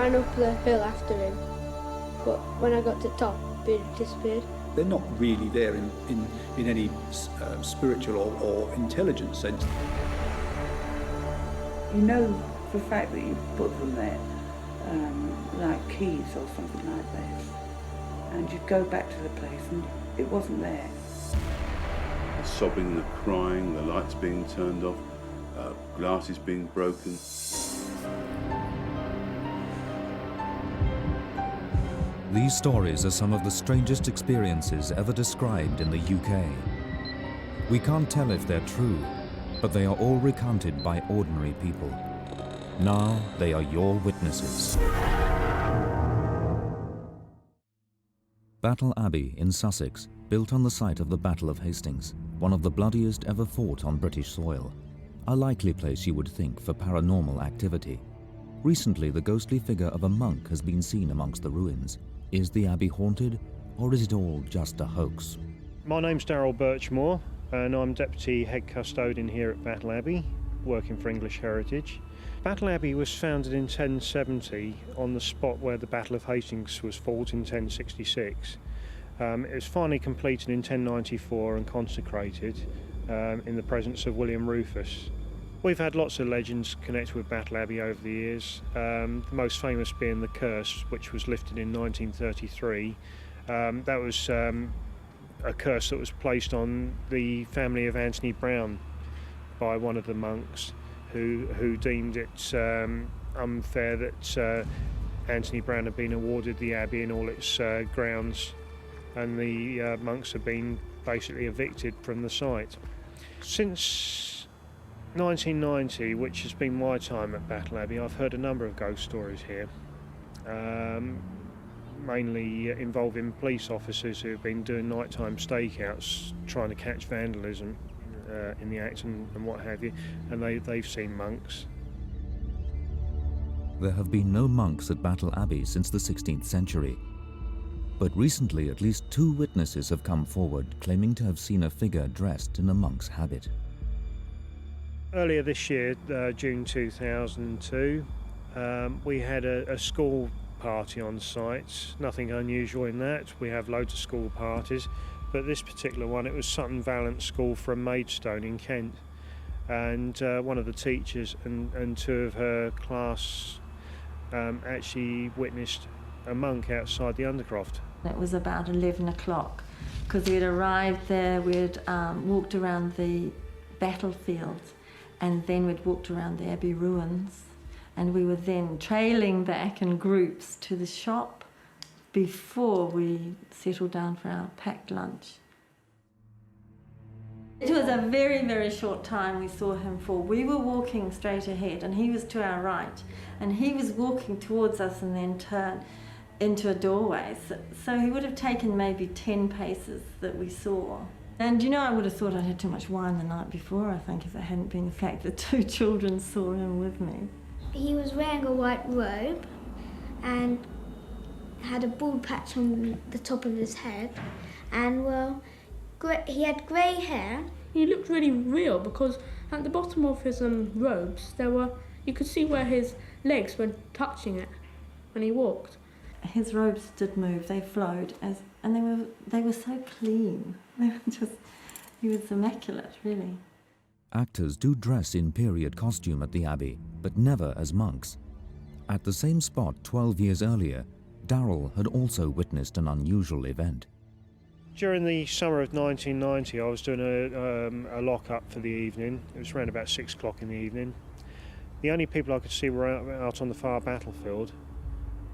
ran up the hill after him, but when I got to the top, it disappeared. They're not really there in any spiritual or intelligent sense. You know for a fact that you put them there, like keys or something like this, and you'd go back to the place and it wasn't there. The sobbing, the crying, the lights being turned off, glasses being broken. These stories are some of the strangest experiences ever described in the UK. We can't tell if they're true, but they are all recounted by ordinary people. Now they are your witnesses. Battle Abbey in Sussex, built on the site of the Battle of Hastings, one of the bloodiest ever fought on British soil. A likely place, you would think, for paranormal activity. Recently, the ghostly figure of a monk has been seen amongst the ruins. Is the abbey haunted, or is it all just a hoax? My name's Darryl Birchmore, and I'm Deputy Head Custodian here at Battle Abbey, working for English Heritage. Battle Abbey was founded in 1070 on the spot where the Battle of Hastings was fought in 1066. It was finally completed in 1094 and consecrated in the presence of William Rufus. We've had lots of legends connected with Battle Abbey over the years, the most famous being the curse, which was lifted in 1933. That was a curse that was placed on the family of Anthony Browne by one of the monks who deemed it unfair that Anthony Browne had been awarded the abbey and all its grounds, and the monks had been basically evicted from the site. Since 1990, which has been my time at Battle Abbey, I've heard a number of ghost stories here, mainly involving police officers who have been doing nighttime stakeouts, trying to catch vandalism in the act and what have you, and they've seen monks. There have been no monks at Battle Abbey since the 16th century. But recently, at least 2 witnesses have come forward claiming to have seen a figure dressed in a monk's habit. Earlier this year, June 2002, we had a school party on site. Nothing unusual in that. We have loads of school parties, but this particular one, it was Sutton Valence School from Maidstone in Kent, and one of the teachers and 2 of her class actually witnessed a monk outside the Undercroft. It was about 11 o'clock because we'd arrived there, we'd walked around the battlefield, and then we'd walked around the Abbey ruins, and we were then trailing back in groups to the shop before we settled down for our packed lunch. It was a very, very short time we saw him for. We were walking straight ahead and he was to our right, and he was walking towards us and then turned into a doorway. So he would have taken maybe 10 paces that we saw. And you know, I would have thought I'd had too much wine the night before, I think, if it hadn't been the fact that 2 children saw him with me. He was wearing a white robe and had a bald patch on the top of his head, and well, he had grey hair. He looked really real because at the bottom of his robes you could see where his legs were touching it when he walked. His robes did move, they flowed, and they were so clean. He was immaculate, really. Actors do dress in period costume at the Abbey, but never as monks. At the same spot 12 years earlier, Darryl had also witnessed an unusual event. During the summer of 1990, I was doing a lock-up for the evening. It was around about 6 o'clock in the evening. The only people I could see were out on the far battlefield.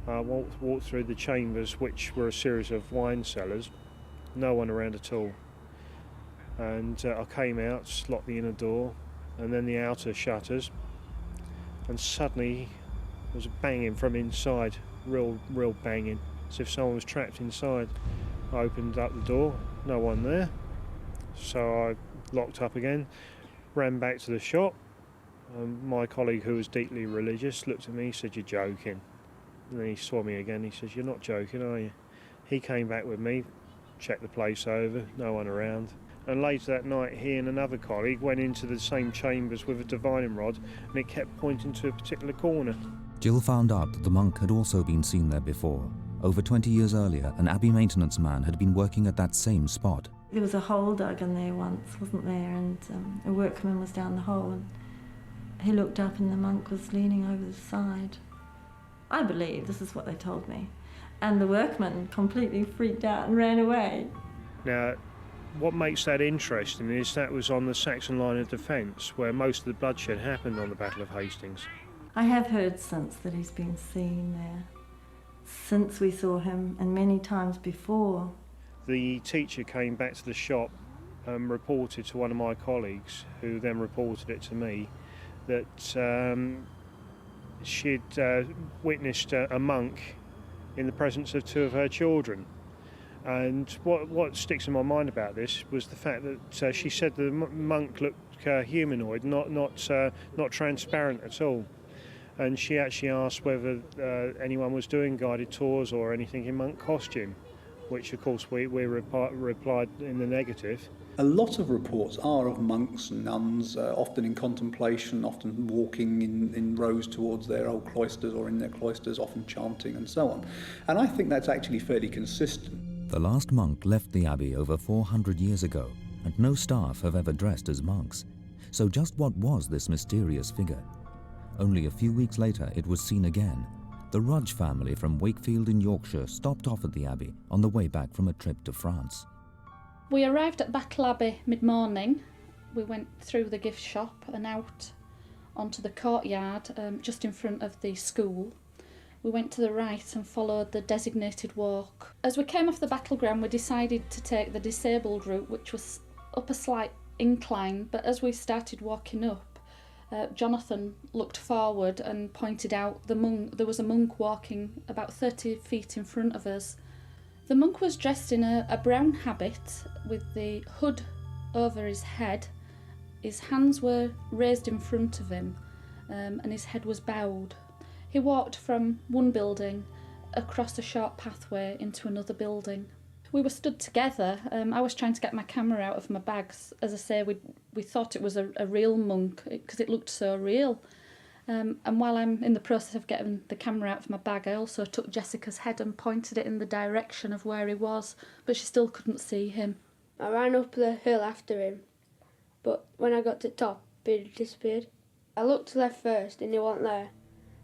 I walked through the chambers, which were a series of wine cellars. No one around at all. And I came out, locked the inner door, and then the outer shutters. And suddenly there was a banging from inside, real banging, as if someone was trapped inside. I opened up the door, no one there. So I locked up again, ran back to the shop. My colleague, who was deeply religious, looked at me, said, "You're joking." And then he saw me again, he says, "You're not joking, are you?" He came back with me, checked the place over, no one around. And later that night, he and another colleague went into the same chambers with a divining rod, and it kept pointing to a particular corner. Jill found out that the monk had also been seen there before. Over 20 years earlier, an Abbey maintenance man had been working at that same spot. There was a hole dug in there once, wasn't there? And a workman was down the hole, and he looked up and the monk was leaning over the side. I believe, this is what they told me. And the workman completely freaked out and ran away. Now, what makes that interesting is that was on the Saxon line of defence, where most of the bloodshed happened on the Battle of Hastings. I have heard since that he's been seen there, since we saw him, and many times before. The teacher came back to the shop and reported to one of my colleagues, who then reported it to me, that she'd witnessed a monk in the presence of two of her children. And what sticks in my mind about this was the fact that she said the monk looked humanoid, not transparent at all. And she actually asked whether anyone was doing guided tours or anything in monk costume, which of course we replied in the negative. A lot of reports are of monks and nuns, often in contemplation, often walking in rows towards their old cloisters or in their cloisters, often chanting and so on. And I think that's actually fairly consistent. The last monk left the Abbey over 400 years ago, and no staff have ever dressed as monks. So just what was this mysterious figure? Only a few weeks later it was seen again. The Rudge family from Wakefield in Yorkshire stopped off at the Abbey on the way back from a trip to France. We arrived at Battle Abbey mid-morning. We went through the gift shop and out onto the courtyard just in front of the school. We went to the right and followed the designated walk. As we came off the battleground, we decided to take the disabled route, which was up a slight incline, but as we started walking up, Jonathan looked forward and pointed out there was a monk walking about 30 feet in front of us. The monk was dressed in a brown habit with the hood over his head. His hands were raised in front of him and his head was bowed. He walked from one building across a short pathway into another building. We were stood together. I was trying to get my camera out of my bags. As I say, we thought it was a real monk because it looked so real. And while I'm in the process of getting the camera out of my bag, I also took Jessica's head and pointed it in the direction of where he was, but she still couldn't see him. I ran up the hill after him, but when I got to the top, he disappeared. I looked left first and he wasn't there,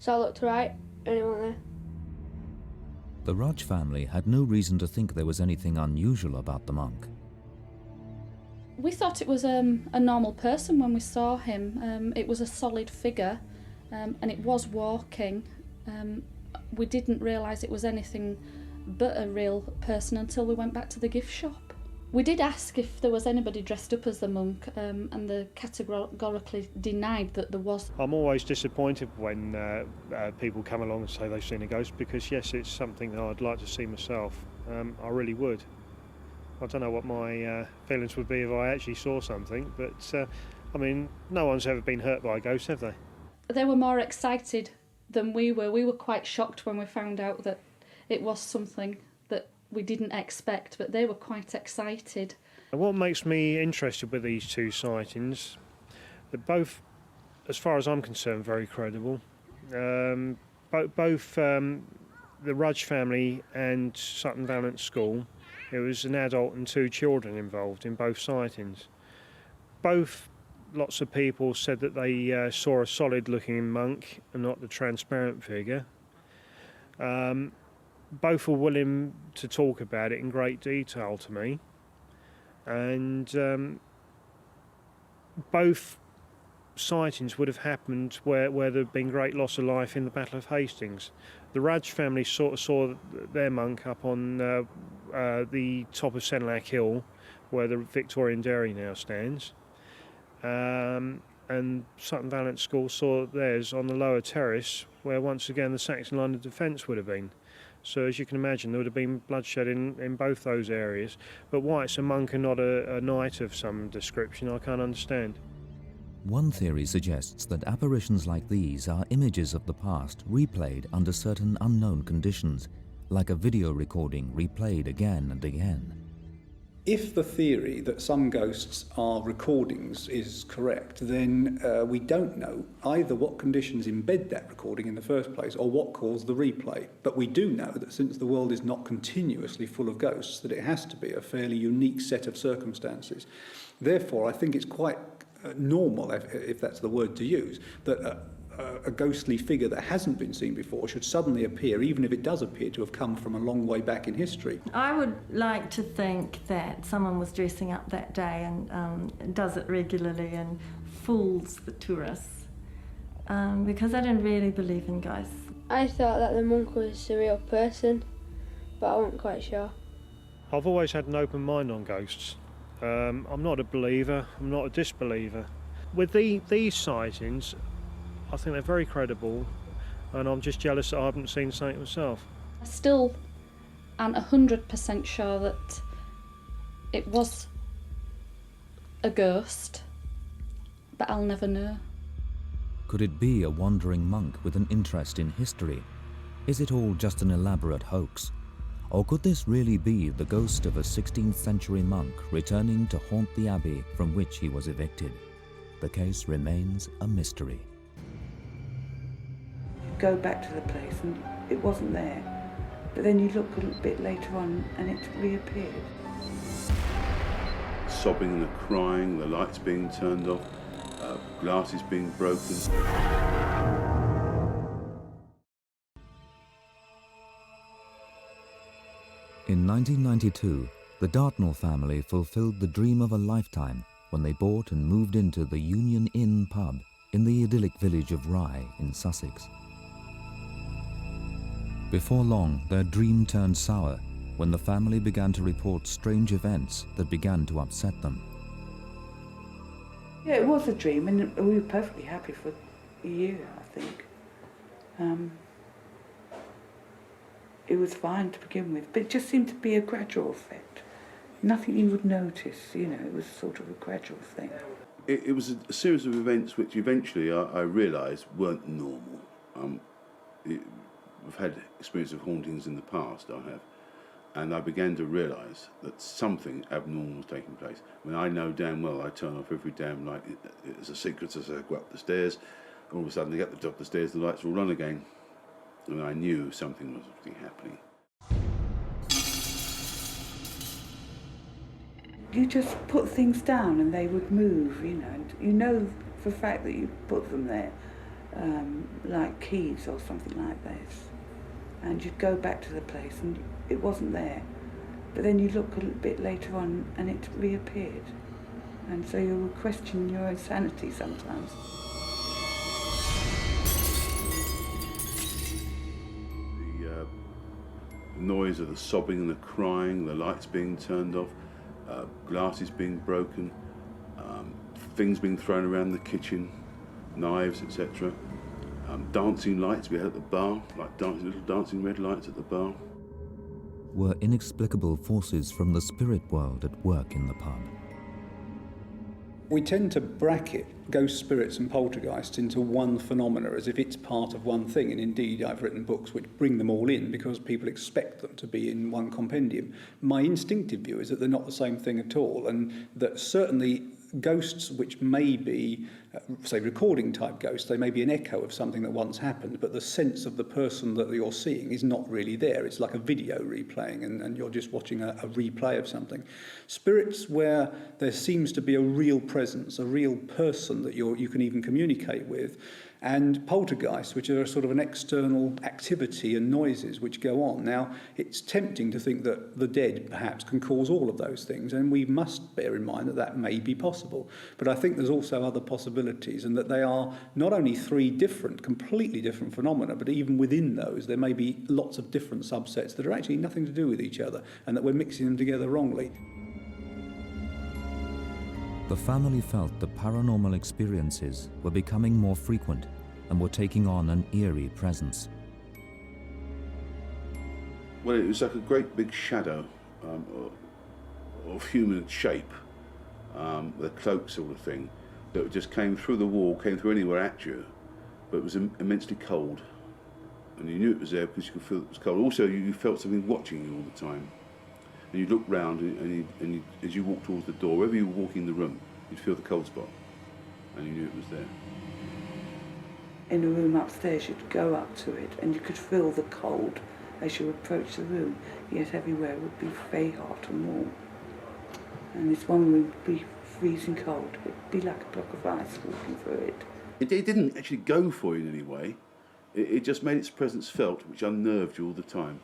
so I looked right and he wasn't there. The Rudge family had no reason to think there was anything unusual about the monk. We thought it was a normal person when we saw him. It was a solid figure and it was walking. We didn't realise it was anything but a real person until we went back to the gift shop. We did ask if there was anybody dressed up as the monk and they categorically denied that there was. I'm always disappointed when people come along and say they've seen a ghost, because yes, it's something that I'd like to see myself. I really would. I don't know what my feelings would be if I actually saw something, but I mean, no one's ever been hurt by a ghost, have they? They were more excited than we were. We were quite shocked when we found out that it was something that we didn't expect, but they were quite excited. And what makes me interested with these two sightings, they're both, as far as I'm concerned, very credible. Both the Rudge family and Sutton Valence School, there was an adult and two children involved in both sightings. Both lots of people said that they saw a solid-looking monk and not the transparent figure. Both were willing to talk about it in great detail to me, and both sightings would have happened where there had been great loss of life in the Battle of Hastings. The Rudge family saw their monk up on the top of Senlac Hill, where the Victorian Dairy now stands, and Sutton Valence School saw theirs on the lower terrace, where once again the Saxon line of defence would have been. So as you can imagine, there would have been bloodshed in both those areas. But why it's a monk and not a knight of some description, I can't understand. One theory suggests that apparitions like these are images of the past replayed under certain unknown conditions, like a video recording replayed again and again. If the theory that some ghosts are recordings is correct, then we don't know either what conditions embed that recording in the first place or what caused the replay. But we do know that since the world is not continuously full of ghosts, that it has to be a fairly unique set of circumstances. Therefore, I think it's quite normal, if that's the word to use, that a ghostly figure that hasn't been seen before should suddenly appear, even if it does appear to have come from a long way back in history. I would like to think that someone was dressing up that day and does it regularly and fools the tourists, because I don't really believe in ghosts. I thought that the monk was a real person, but I wasn't quite sure. I've always had an open mind on ghosts. I'm not a believer, I'm not a disbeliever. With these sightings, I think they're very credible, and I'm just jealous that I haven't seen something myself. I still am 100% sure that it was a ghost, but I'll never know. Could it be a wandering monk with an interest in history? Is it all just an elaborate hoax? Or could this really be the ghost of a 16th century monk returning to haunt the abbey from which he was evicted? The case remains a mystery. Go back to the place and it wasn't there. But then you look a little bit later on and it reappeared. Sobbing and the crying, the lights being turned off, glasses being broken. In 1992, the Dartnell family fulfilled the dream of a lifetime when they bought and moved into the Union Inn pub in the idyllic village of Rye in Sussex. Before long, their dream turned sour when the family began to report strange events that began to upset them. Yeah, it was a dream, and we were perfectly happy for a year, I think. It was fine to begin with, but it just seemed to be a gradual effect. Nothing you would notice, you know, it was sort of a gradual thing. It was a series of events which eventually I realised weren't normal. I've had experience of hauntings in the past, I have, and I began to realise that something abnormal was taking place. I mean, I know damn well I turn off every damn light. It's a secret as I go up the stairs. All of a sudden, I get to the top of the stairs, the lights will run again, and I knew something was happening. You just put things down and they would move, you know, and you know for a fact that you put them there, like keys or something like this. And you'd go back to the place and it wasn't there. But then you look a little bit later on and it reappeared. And so you would question your own sanity sometimes. The noise of the sobbing and the crying, the lights being turned off, glasses being broken, things being thrown around the kitchen, knives, etc. Dancing lights we had at the bar, like little dancing red lights at the bar. Were inexplicable forces from the spirit world at work in the pub? We tend to bracket ghost spirits and poltergeists into one phenomena as if it's part of one thing, and indeed I've written books which bring them all in because people expect them to be in one compendium. My instinctive view is that they're not the same thing at all, and that certainly ghosts which may be, say, recording type ghosts, they may be an echo of something that once happened, but the sense of the person that you're seeing is not really there. It's like a video replaying and you're just watching a replay of something. Spirits where there seems to be a real presence, a real person that you can even communicate with, and poltergeists, which are sort of an external activity and noises which go on. Now, it's tempting to think that the dead perhaps can cause all of those things, and we must bear in mind that that may be possible. But I think there's also other possibilities, and that they are not only three different, completely different phenomena, but even within those there may be lots of different subsets that are actually nothing to do with each other, and that we're mixing them together wrongly. The family felt the paranormal experiences were becoming more frequent and were taking on an eerie presence. Well, it was like a great big shadow of human shape, the cloak sort of thing, that just came through the wall, came through anywhere at you, but it was immensely cold. And you knew it was there because you could feel it was cold. Also, you felt something watching you all the time. And you'd look round and as you walked towards the door, wherever you were walking in the room, you'd feel the cold spot, and you knew it was there. In a room upstairs, you'd go up to it and you could feel the cold as you approached the room, yet everywhere would be very hot and warm. And this one room would be freezing cold. It'd be like a block of ice walking through it. It didn't actually go for you in any way. It just made its presence felt, which unnerved you all the time.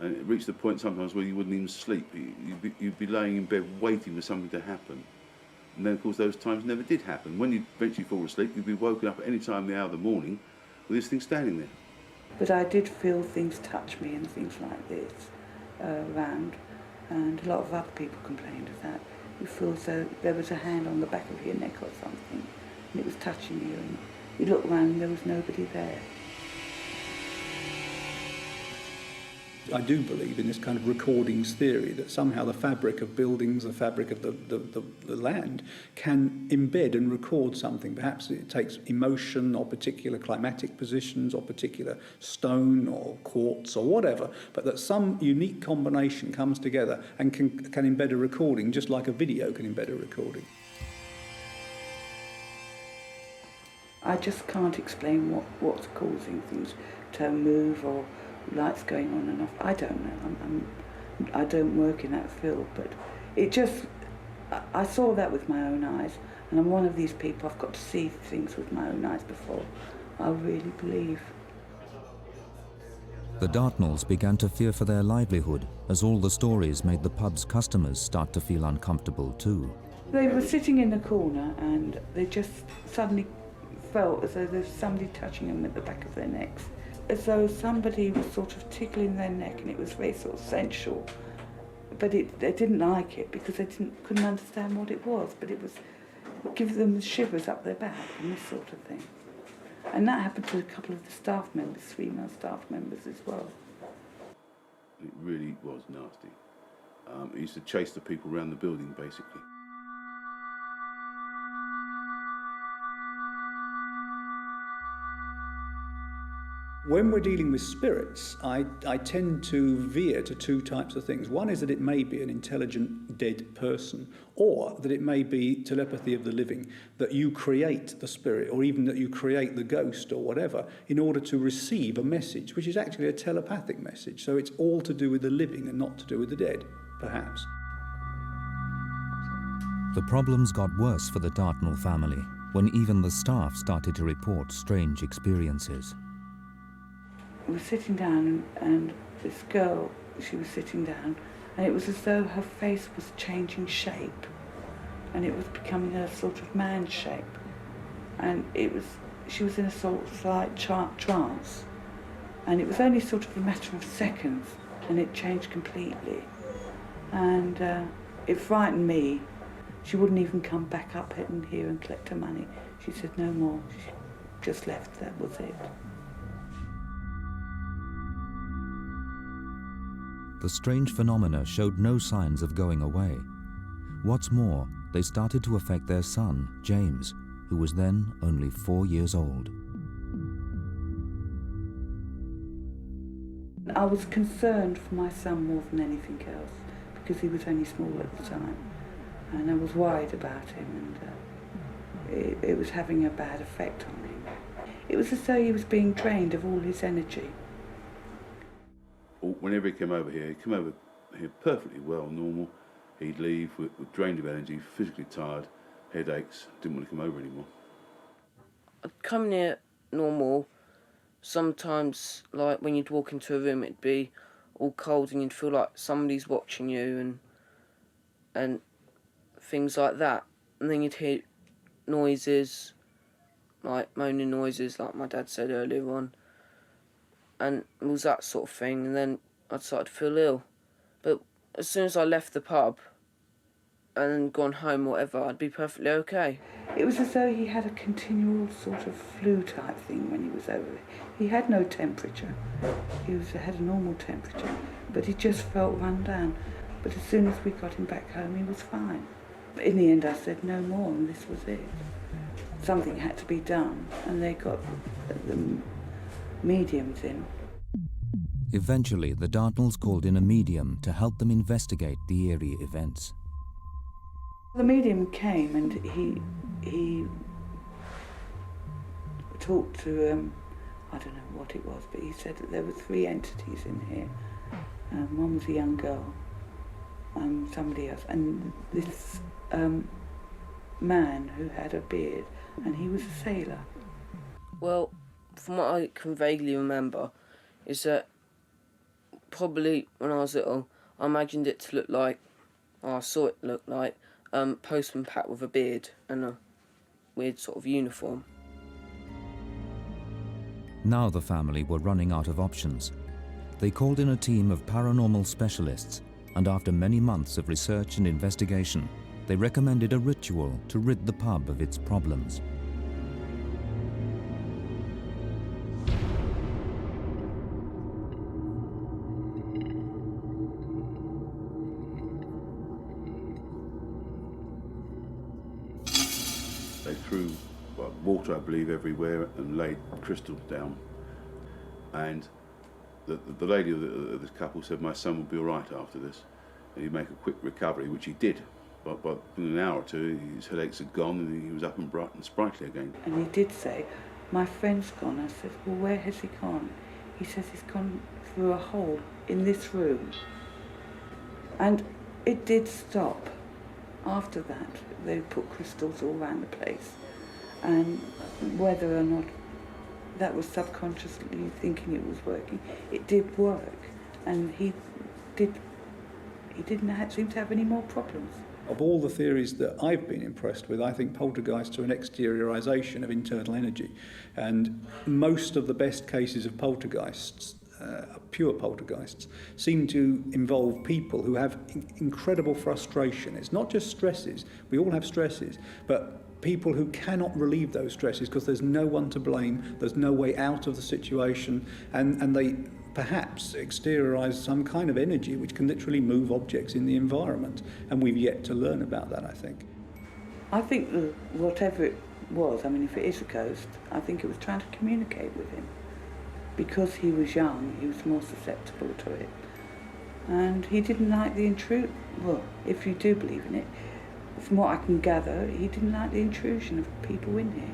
And it reached the point sometimes where you wouldn't even sleep. You'd be laying in bed waiting for something to happen. And then, of course, those times never did happen. When you eventually fall asleep, you'd be woken up at any time in the hour of the morning with this thing standing there. But I did feel things touch me and things like this around. And a lot of other people complained of that. You feel as though there was a hand on the back of your neck or something, and it was touching you, and you look around and there was nobody there. I do believe in this kind of recordings theory that somehow the fabric of buildings, the fabric of the land can embed and record something. Perhaps it takes emotion or particular climatic positions or particular stone or quartz or whatever, but that some unique combination comes together and can embed a recording just like a video can embed a recording. I just can't explain what's causing things to move or lights going on and off. I don't know. I don't work in that field, but it just, I saw that with my own eyes, and I'm one of these people, I've got to see things with my own eyes before I really believe. The Dartnells began to fear for their livelihood as all the stories made the pub's customers start to feel uncomfortable too. They were sitting in the corner and they just suddenly felt as though there was somebody touching them at the back of their necks, as though somebody was sort of tickling their neck, and it was very sort of sensual. But they didn't like it because they couldn't understand what it was, but it was giving them shivers up their back and this sort of thing. And that happened to a couple of the staff members, female staff members as well. It really was nasty. It used to chase the people around the building, basically. When we're dealing with spirits, I tend to veer to two types of things. One is that it may be an intelligent dead person, or that it may be telepathy of the living, that you create the spirit, or even that you create the ghost or whatever, in order to receive a message, which is actually a telepathic message. So it's all to do with the living and not to do with the dead, perhaps. The problems got worse for the Dartnell family when even the staff started to report strange experiences. We were sitting down and this girl, she was sitting down, and it was as though her face was changing shape, and it was becoming a sort of man shape, and she was in a sort of slight trance, and it was only sort of a matter of seconds, and it changed completely, and it frightened me. She wouldn't even come back up in here and collect her money. She said no more. She just left. That was it. The strange phenomena showed no signs of going away. What's more, they started to affect their son, James, who was then only 4 years old. I was concerned for my son more than anything else, because he was only small at the time, and I was worried about him, and it was having a bad effect on him. It was as though he was being drained of all his energy. Whenever he came over here perfectly well, normal. He'd leave with drained of energy, physically tired, headaches, didn't want to come over anymore. I'd come near normal. Sometimes, like when you'd walk into a room, it'd be all cold and you'd feel like somebody's watching you and things like that. And then you'd hear noises, like moaning noises, like my dad said earlier on. And it was that sort of thing, and then I'd start to feel ill. But as soon as I left the pub and then gone home or whatever, I'd be perfectly okay. It was as though he had a continual sort of flu type thing when he was over there. He had no temperature. He had a normal temperature, but he just felt run down. But as soon as we got him back home, he was fine. But in the end, I said no more, and this was it. Something had to be done, and they got the mediums in. Eventually, the Dartnells called in a medium to help them investigate the eerie events. The medium came and he talked to, I don't know what it was, but he said that there were 3 entities in here. One was a young girl, somebody else, and this man who had a beard, and he was a sailor. Well, from what I can vaguely remember, is that probably when I was little, I imagined it to look like, or I saw it look like, Postman Pat with a beard and a weird sort of uniform. Now the family were running out of options. They called in a team of paranormal specialists, and after many months of research and investigation, they recommended a ritual to rid the pub of its problems. They threw water, I believe, everywhere and laid crystals down. And the lady of this couple said, my son will be all right after this. And he'd make a quick recovery, which he did. But in an hour or two, his headaches had gone and he was up and bright and sprightly again. And he did say, my friend's gone. I said, well, where has he gone? He says he's gone through a hole in this room. And it did stop. After that, they put crystals all around the place. And whether or not that was subconsciously thinking it was working, it did work. And he didn't seem to have any more problems. Of all the theories that I've been impressed with, I think poltergeists are an exteriorisation of internal energy. And most of the best cases of poltergeists, pure poltergeists, seem to involve people who have incredible frustration. It's not just stresses. We all have stresses, but people who cannot relieve those stresses because there's no one to blame, there's no way out of the situation, and they perhaps exteriorise some kind of energy which can literally move objects in the environment. And we've yet to learn about that, I think. I think that whatever it was, I mean, if it is a ghost, I think it was trying to communicate with him. Because he was young, he was more susceptible to it. And he didn't like the intrusion. Well, if you do believe in it, from what I can gather, he didn't like the intrusion of people in here.